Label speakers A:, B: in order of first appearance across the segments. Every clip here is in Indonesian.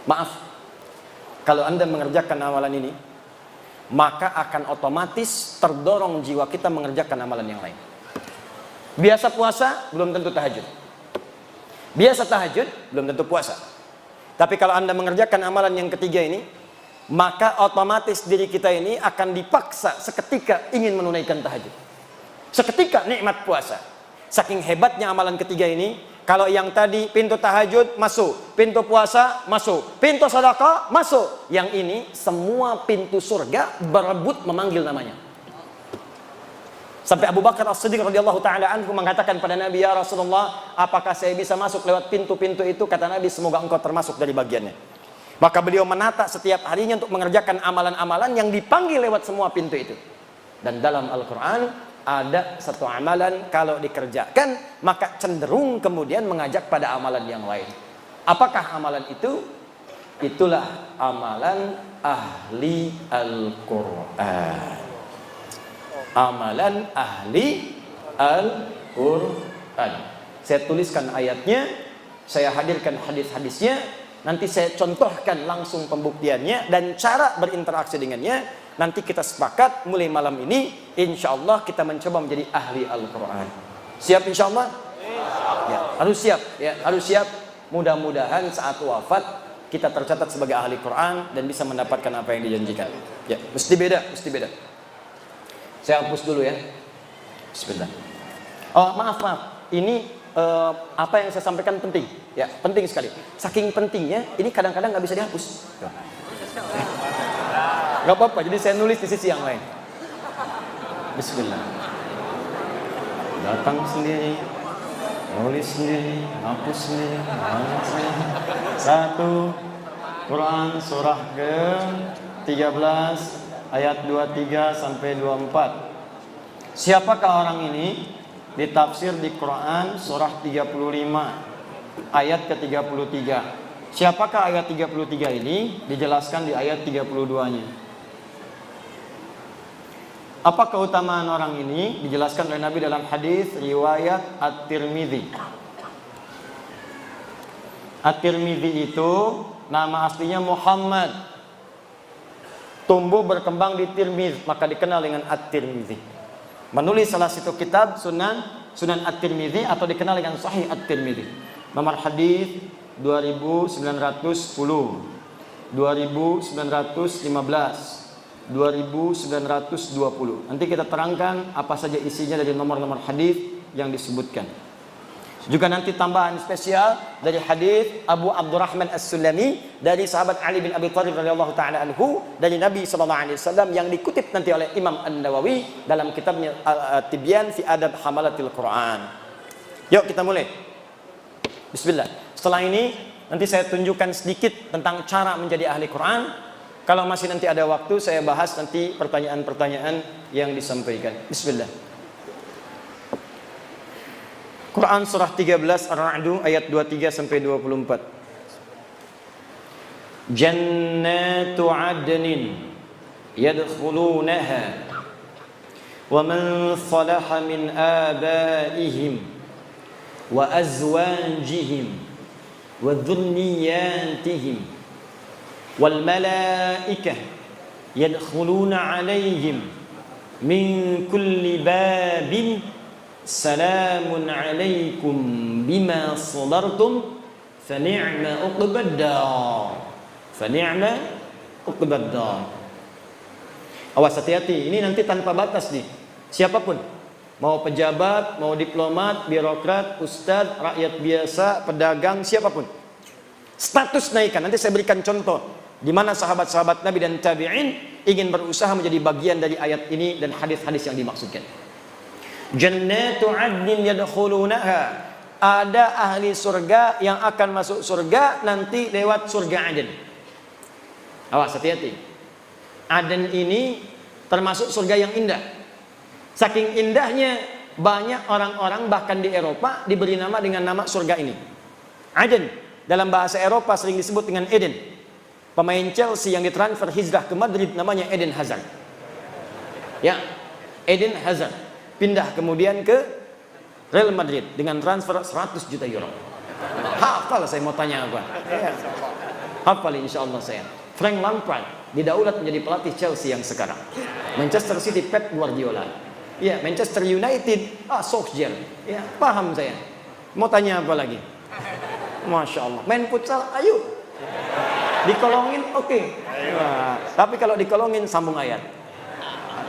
A: Maaf, kalau Anda mengerjakan amalan ini, maka akan otomatis terdorong jiwa kita mengerjakan amalan yang lain. Biasa puasa, belum tentu tahajud. Biasa tahajud, belum tentu puasa. Tapi kalau Anda mengerjakan amalan yang ketiga ini, maka otomatis diri kita ini akan dipaksa seketika ingin menunaikan tahajud. Seketika nikmat puasa. Saking hebatnya amalan ketiga ini, kalau yang tadi pintu tahajud masuk, pintu puasa masuk, pintu sedekah masuk, yang ini semua pintu surga berebut memanggil namanya. Sampai Abu Bakar As-Siddiq radhiyallahu taala anhu mengatakan pada Nabi, "Ya Rasulullah, apakah saya bisa masuk lewat pintu-pintu itu?" Kata Nabi, "Semoga engkau termasuk dari bagiannya." Maka beliau menata setiap harinya untuk mengerjakan amalan-amalan yang dipanggil lewat semua pintu itu. Dan dalam Al-Quran ada satu amalan kalau dikerjakan maka cenderung kemudian mengajak pada amalan yang lain. Apakah amalan itu? Itulah amalan ahli Al-Quran. Amalan ahli Al-Quran. Saya tuliskan ayatnya, saya hadirkan hadis-hadisnya, nanti saya contohkan langsung pembuktiannya dan cara berinteraksi dengannya. Nanti kita sepakat mulai malam ini, insya Allah kita mencoba menjadi ahli Al-Quran. Siap insya Allah? Ya, harus siap. Ya, harus siap. Mudah-mudahan saat wafat kita tercatat sebagai ahli Quran dan bisa mendapatkan apa yang dijanjikan. Ya, mesti beda, mesti beda. Saya hapus dulu ya. Sebentar. Oh, maaf. Ini apa yang saya sampaikan penting. Ya, penting sekali. Saking pentingnya, ini kadang-kadang nggak bisa dihapus. Gak apa-apa, jadi saya nulis di sisi yang lain. Bismillah. Datang sendiri, nulis sendiri, hapus sendiri, hapus sendiri. 1 Quran surah ke-13 ayat 23 sampai 24. Siapakah orang ini? Ditafsir di Quran surah 35 ayat ke-33. Siapakah ayat 33 ini? Dijelaskan di ayat 32-nya. Apa keutamaan orang ini? Dijelaskan oleh Nabi dalam hadis riwayat At-Tirmidzi. At-Tirmidzi itu nama aslinya Muhammad. Tumbuh berkembang di Tirmidz, maka dikenal dengan At-Tirmidzi. Menulis salah satu kitab Sunan At-Tirmidzi atau dikenal dengan Sahih At-Tirmidzi. Nomor hadis 2910, 2915, 2920. Nanti kita terangkan apa saja isinya dari nomor-nomor hadis yang disebutkan. Juga nanti tambahan spesial dari hadis Abu Abdurrahman As-Sulami dari sahabat Ali bin Abi Thalib radhiyallahu taala anhu dari Nabi sallallahu alaihi wasallam yang dikutip nanti oleh Imam An-Nawawi dalam kitabnya Tibyan fi Adab Hamalatil Quran. Yuk kita mulai. Bismillah. Setelah ini nanti saya tunjukkan sedikit tentang cara menjadi ahli Quran. Kalau masih nanti ada waktu saya bahas nanti pertanyaan-pertanyaan yang disampaikan. Bismillah. Quran surah 13 Ar-Ra'd ayat 23 sampai 24. Jannatu 'adnin yadkhulunaha wa man salaha min abaihim wa azwajihim wa dhurriyyatihim wal malaikah yadkhuluna 'alaihim min kulli babin Salamun alaikum bima sabartum fa ni'ma uqbaddar. Fa ni'ma uqbaddar. Awas, hati-hati. Ini nanti tanpa batas nih. Siapapun. Mau pejabat, mau diplomat, birokrat, ustadz, rakyat biasa, pedagang, siapapun. Status naikkan. Nanti saya berikan contoh di mana sahabat-sahabat Nabi dan tabi'in ingin berusaha menjadi bagian dari ayat ini dan hadis-hadis yang dimaksudkan. Jannatu 'adnin yadkhulunaha. Ada ahli surga yang akan masuk surga nanti lewat surga Aden. Awas, hati-hati. Aden ini termasuk surga yang indah. Saking indahnya banyak orang-orang bahkan di Eropa diberi nama dengan nama surga ini. Aden dalam bahasa Eropa sering disebut dengan Eden. Pemain Chelsea yang ditransfer hijrah ke Madrid namanya Eden Hazard. Ya, Eden Hazard. Pindah kemudian ke Real Madrid dengan transfer 100 juta euro. Hafal saya mau tanya apa? Ya. Hafal insya Allah saya. Frank Lampard didaulat menjadi pelatih Chelsea yang sekarang. Manchester City Pep Guardiola. Ya, Manchester United Solskjaer. Ya, paham saya. Mau tanya apa lagi? Masya Allah. Main futsal, ayo. Dikolongin, oke. Nah, tapi kalau dikolongin sambung ayat.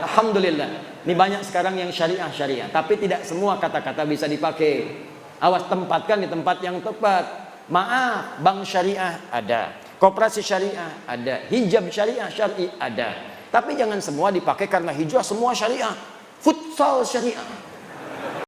A: Alhamdulillah. Ini banyak sekarang yang syariah. Tapi tidak semua kata-kata bisa dipakai. Awas, tempatkan di tempat yang tepat. Maaf, bank syariah ada. Koperasi syariah ada. Hijab syariah syar'i ada. Tapi jangan semua dipakai karena hijrah semua syariah. Futsal syariah.